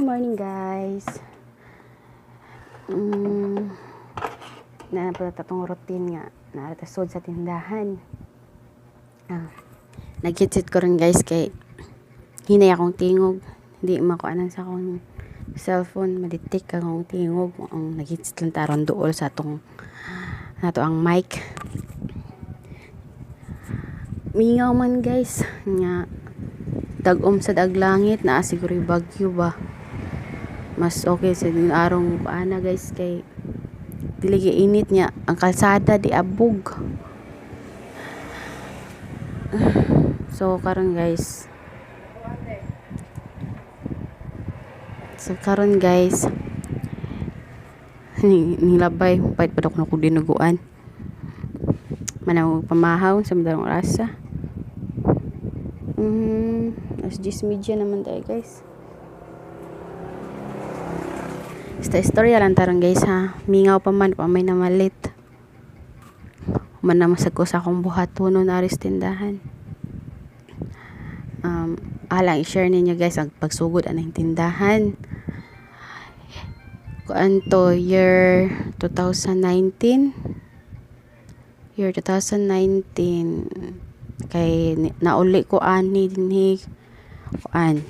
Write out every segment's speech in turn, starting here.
morning guys. Na tatong routine nga naratasod sa tindahan. Nag-headset ko rin guys kay hinay akong tingog. Hindi makuanan sa akong cellphone, madetect akong tingog. Ang nag-headset lang taron dool sa atong nato ang mic. Mingaw man guys nga tag-om sa daglangit na siguro bagyo ba. Mas okay sa arong paana guys kay dili init niya ang kalsada di abog. So karon guys nilabay pait pa ako na dinuguan manaw pamahaw sa madarong rasa. As 10:30 naman tayo guys. Esta istorya lang tarong guys ha. Mingaw pa man pa may namalit. Manamasag ko sa akong buhatonon aris tindahan. Alang i-share ninyo guys ang pagsugod anang tindahan. Kuan to year 2019. Year 2019 kay nauli ko ani dinhi kuan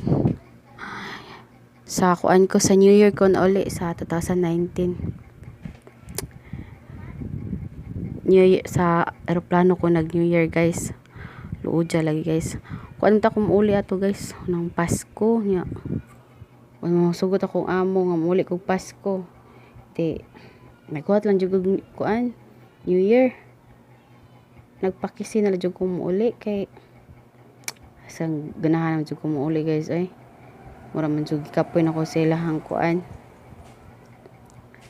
sa kuan ko sa New Year ko nauli sa 2019 New Year, sa eroplano ko nag New Year guys. Luodja lagi guys. Kuan ta ko uli ato guys nang Pasko nya. Kuan sugot akong amo nga muli kog Pasko. Di nagkuhat lang jud kuan New Year. Nagpakisi na lang jud ko uli kay sang ganahan man jud ko uli guys ay. Mura man jud gikapoy nako sa ilahang kuan.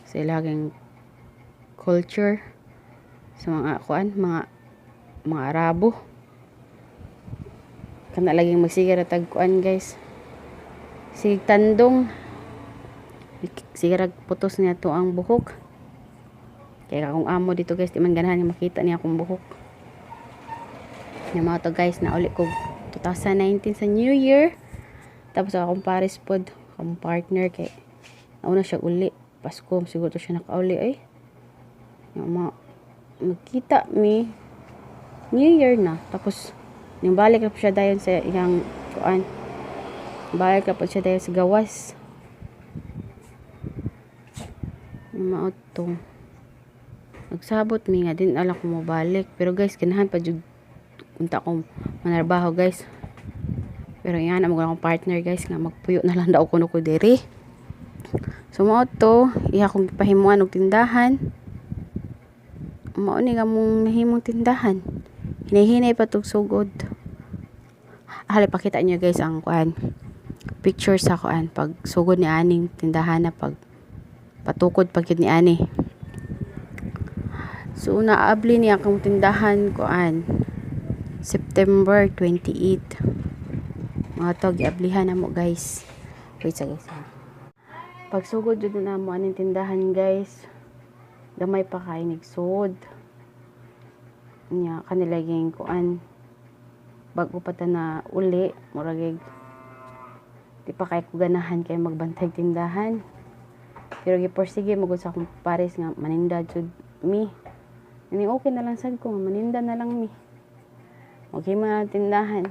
Sa ilahang culture sa mga kuan, mga Arabo. Kana laging magsigar tag kuan guys. Sig tandong. Sigar putos niya to ang buhok. Kaya akong amo dito guys, di man ganahan niya makita niya akong buhok. Nga mga to guys, nauli ko 2019 sa New Year. Tapos akong pares pod, akong partner kay nauna siya uli. Pasko, siguro siya nakauli ay. Magkita mi New Year na. Tapos nang balik na po siya dayon sa iyang kuan. Balik na po siya dayon sa gawas. Maotong nagsabot mi nga din ala ko mo balik. Pero guys, ganahan pa jud unta ko manarbaho guys. Pero yan amo akong partner guys nga magpuyo na lang daw kuno ko diri. So mao to iya kong pahimuan og tindahan. Mao ni nga mong nahimong tindahan. Hinahinay pa tog sugod. Hali pakita niyo guys ang kuan. Picture sa kuan pag sugod ni aning tindahan na pag patukod pag ni ani. So naabli niya akong tindahan kuan September 28. Mga to giablihan na mo guys. Wait sa guys. Pagsugod jud na mo aning tindahan guys. Gamay pa kay nigsud. Nya kanilaging kuan bago pa ta na uli murag di pa kay ko ganahan kay magbantay tindahan. Pero giporsige magud sa akong pares nga maninda jud mi. Ani okay na lang sad ko maninda na lang mi. Okay man tindahan.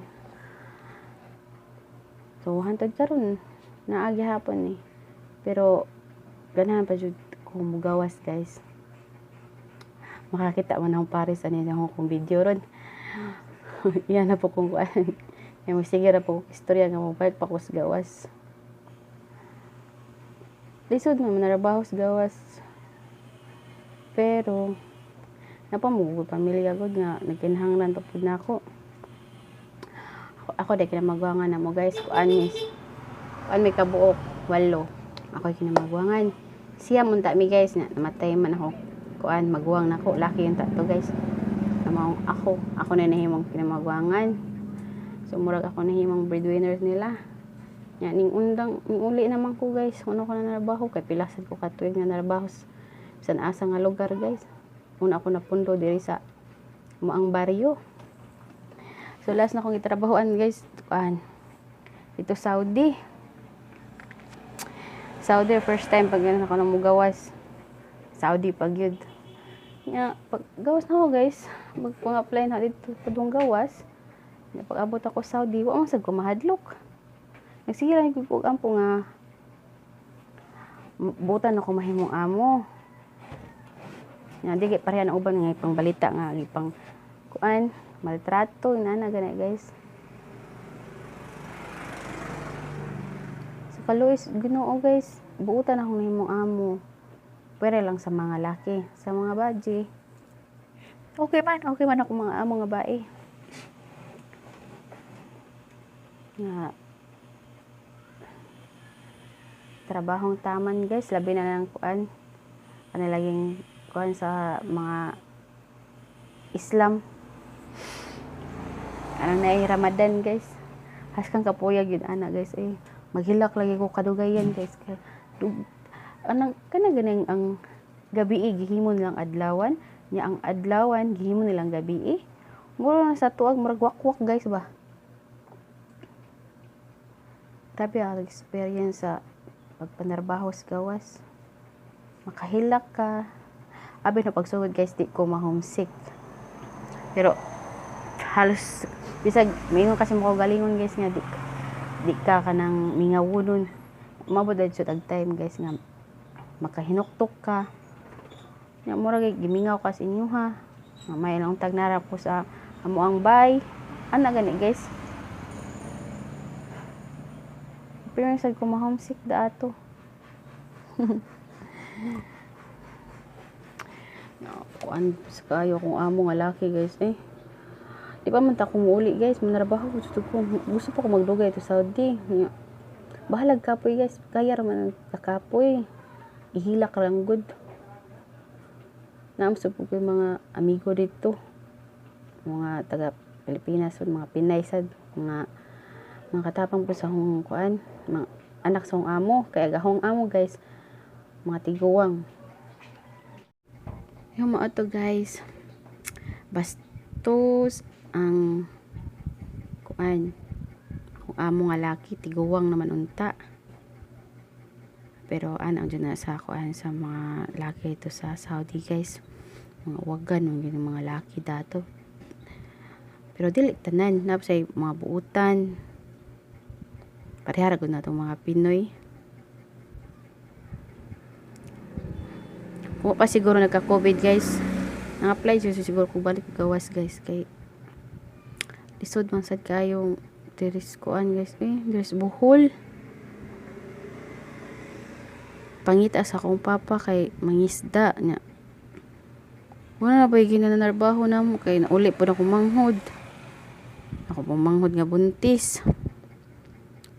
So hantod karon naagi hapon ni. Pero ganahan pa jud ko mugawas guys. Makakita man ang pares ani akong video ron. Yan na po kung kuan. Yung sige ra po istorya nga mo balik pa ko sa gawas. Lisod man manarabaho sa gawas. Pero napamugod pamilya gud nga nagkinahanglan pa pud nako. Ako dai kinamagwangan na mo guys kuan may kabuok 8. Ako kinamagwangan. Siya munta mi guys na namatay man ako kuan magwang nako laki yung tato guys. Namang ako na nahimong kinamagwangan. So murag ako nahimong breadwinners nila. Nya ning uli naman ko guys. Uno ko na narabaho kay pilasan ko katuig nga narabaho bisan asa nga lugar guys. Una ako napundo diri sa moang baryo. So last na akong itrabahoan guys kuan dito Saudi. Saudi first time pag ganun ako nang mugawas. Saudi pag yun. Nya pag gawas na ako guys, magpang-apply na dito padung gawas. Nya pag abot ako Saudi, wa man sad ko mahadlok. Nagsige lang ko ampo nga butan ako mahimong amo. Nya di kay pareha na uban nga ipang balita nga ipang kuan maltrato inana gani guys. Sa kaluis Ginoo guys, buutan ako mahimong amo. Pwede lang sa mga laki, sa mga baji. Okay man ako mga amo nga bae. Nga trabahong taman guys, labi na lang kuan. Ano laging kuan sa mga Islam. Anong na Ramadan guys. Haskang kapuyag yun ana guys eh. Maghilak lagi ko kadugayan guys. Anang kana ganing ang gabi gihimon nilang adlawan, nya ang adlawan gihimon nilang gabi. Muro na sa tuag murag wakwak guys ba. Grabe ang experience sa pagpanarbaho sa gawas. Makahilak ka. Abi na pagsugod guys, di ko ma-homesick. Pero halos bisag mingon kasi mo galingon guys nga di ka kanang mingawunon. Mabot dahil sa time guys nga makahinuktok ka. Nya mura gimingaw ka sa inyo ha. Mamay lang tag narap ko sa amuang bay. Ana gani guys. Pero sad ko ma-homesick da ato. Kuan sa kayo kung amo nga laki guys eh. Di pa man ta ko muuli guys, manarbaho gusto pa ko magdugay to Saudi. Bahalag kapoy guys, kaya raman ang kakapoy. Ihilak lang good. Naamso po ko yung mga amigo dito. Mga taga Pilipinas, mga Pinay sad, mga katapang po sa hong kuan, mga anak sa hong amo, kaya gahong amo guys, mga tiguwang. Yung mga to guys, bastos ang kuan, kung amo nga laki, tiguwang naman unta. Pero anang dyan na sa kuan sa mga laki ito sa Saudi guys, mga wagan yung mga laki dato. Pero dili tanan, napsay mga buutan. Parehara ko na itong mga Pinoy. Kung pa siguro nagka-COVID guys, nang-apply siguro kung balik gawas guys. Kay lisod man sad kayong diris kuan guys. Diris buhol. Pangita sa akong papa kay mangisda nya. Wala na ba yung ginanarbaho na mo kay nauli po na akong manghod. Ako pong manghod nga buntis.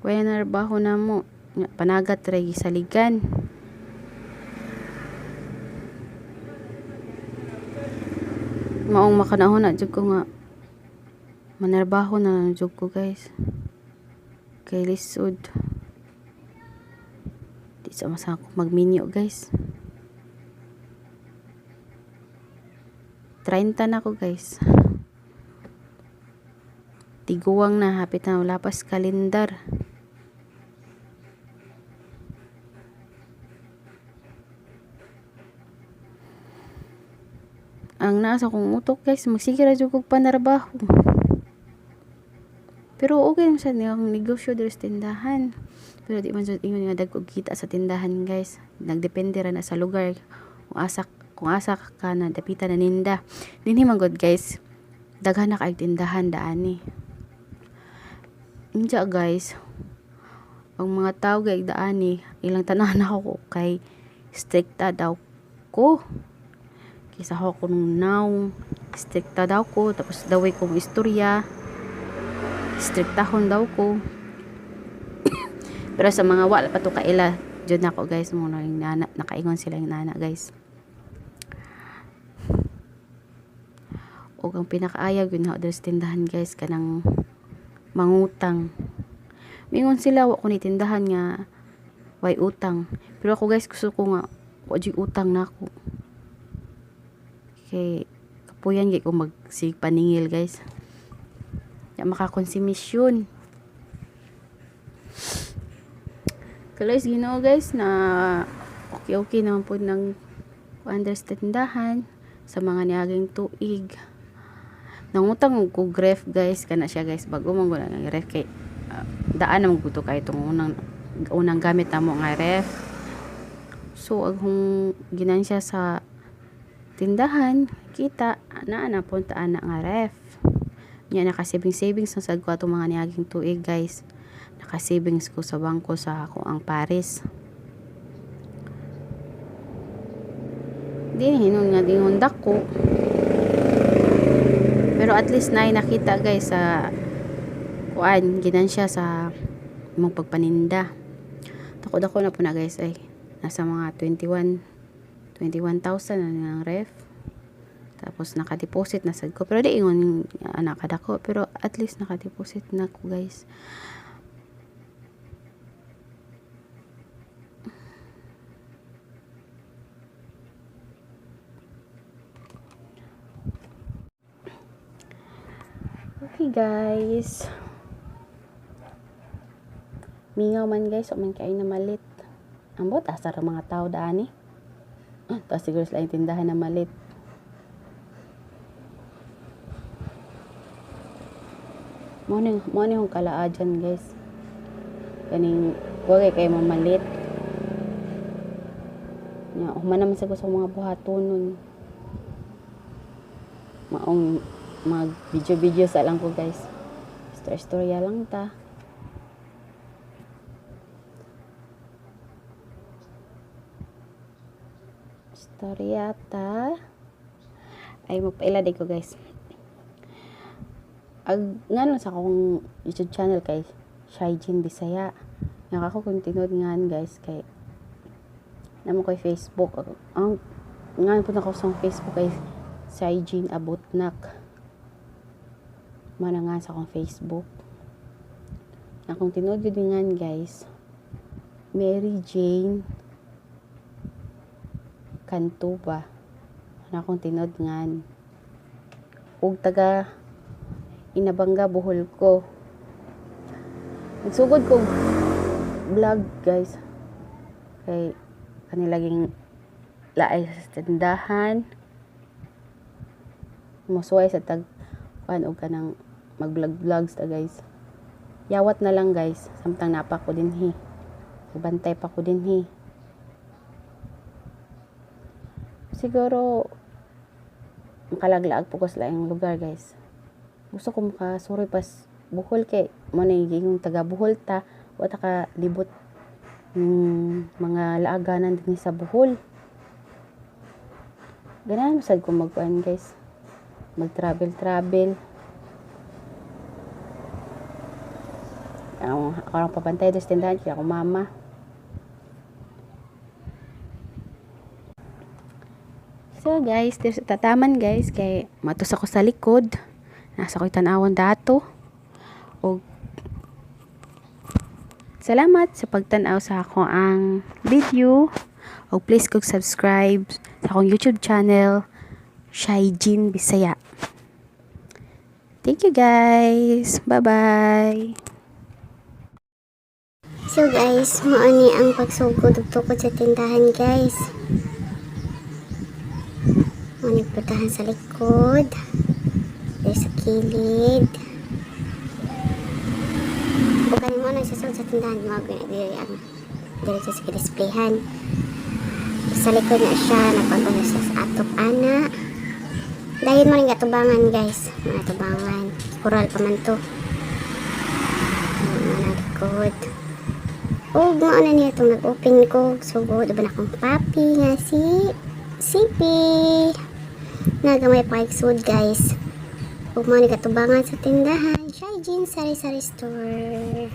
Kaya narbaho na mo. Panagat ray saligan. Maong makanahon na jud ko nga manarbaho na jud ko guys. Kay lisod. Di sa masa ako magminyo guys. 30 na ako guys. Tiguwang na, hapit na lapas kalendar. Ang nasa kong utok guys, magsigira jud kog panarbaho. Pero okay naman sa niyang negosyo dito sa tindahan. Pero di man jud ingon nga dagkog kita sa tindahan guys. Nagdepende ra na sa lugar. Kung asa ka na dapitan na ninda. Dinhi man god guys. Daghan na kay tindahan daani. Inja guys, ang mga tao kay daani, ilang tanan ako kay strikta daw ko. Kisa ako nung now, strikta daw ko, tapos daway kong istorya, striktahon daw ko. Pero sa mga wala pa to kaila, dyan ako guys, muna yung nana, nakaingon sila yung nana guys. O ang pinakaayag yun na sa tindahan guys, kanang mangutang. Mingon sila wa ko ni tindahan nga way utang. Pero ako guys gusto ko nga wa jud utang nako. Kay kapuyan gyud ko magsig paningil guys. Ya makakonsumisyon. Kalos Ginoo guys na okay naman po ng understandahan sa mga niaging tuig. Nangutang ko ref guys kana siya guys bago man gud ang ref kay daan naman gusto kay itong unang gamit namo nga ref. So aghong ginansya sa tindahan kita na punta ana nga ref. Nya naka-savings na sad ko atong mga niaging tuig guys. Naka-savings ko sa bangko sa ako ang Paris. Di hinon nga dingon dako. Pero at least na nakita guys sa kuan ginansya sa imong pagpaninda. Dako na po na guys ay nasa mga 21,000 na ng ref. Tapos naka-deposit na sad ko. Pero di ingon anak kadako. Pero at least naka-deposit na ko guys. Okay guys. Mingaw man guys. O man kain na malit. Ambot asar ang mga tao daan eh. Tapos siguro sila yung tindahan na malit. Mo ni yung kalaa dyan guys. Kaning wagay kayo mamalit. Human naman sa gusto mga buhaton nun. Maong mag video sa lang ko guys. Storya lang ta. Storya ta. Ay magpaila di ko guys. Ngano sa akong YouTube channel kay Shaijin Bisaya. Nga ako kung tinod ngan guys kay namo kay Facebook. Ang ngan po na ko sa Facebook kay Shaijin Abotnak. Mana nga sa akong Facebook. Akong tinod yun ngan guys. Mary Jane Cantuba. Akong tinod ngan. Ug taga Inabanga Bohol ko. Nagsugod ko vlog guys. Kay kanilaging laay sa tindahan. Musuway sa tag kuan og kanang mag-vlogs ta guys. Yawat na lang guys. Samtang napa ko din hi. Bantay pa ko din hi. Siguro makalaglaag po ko sa laing lugar guys. Gusto ko makasuri pas Bohol kay mo na yung taga Bohol ta o ka libot mga laaganan din sa Bohol. Ganahan sad ko magkuan guys. Mag-travel. Ako lang papantay dos tindahan kaya ako mama. So guys, tataman guys kay matos ako sa likod. Nasa ko'y tanawon dato. O salamat sa pagtanaw sa ako ang video. O please kog subscribe sa akong YouTube channel, Shaijin Bisaya. Thank you guys. Bye-bye. So guys, maani ang pagsugod ug tukod sa tindahan guys. Maani putahan sa likod. Dito sa kilid. Bukan mo nang sasud sa tindahan mo diri sa displayhan. Sa likod na siya napagano sa atop ana. Dayon mo ning atubangan guys. Mga atubangan. Kural pa man to. Mga likod. O mauna niya itong nag-open ko. Sugod ba na akong papi nga si Sipi. Nagamay pa iksud guys. Huwag mo nagatubangan sa tindahan. Shaijin Sari-Sari Store.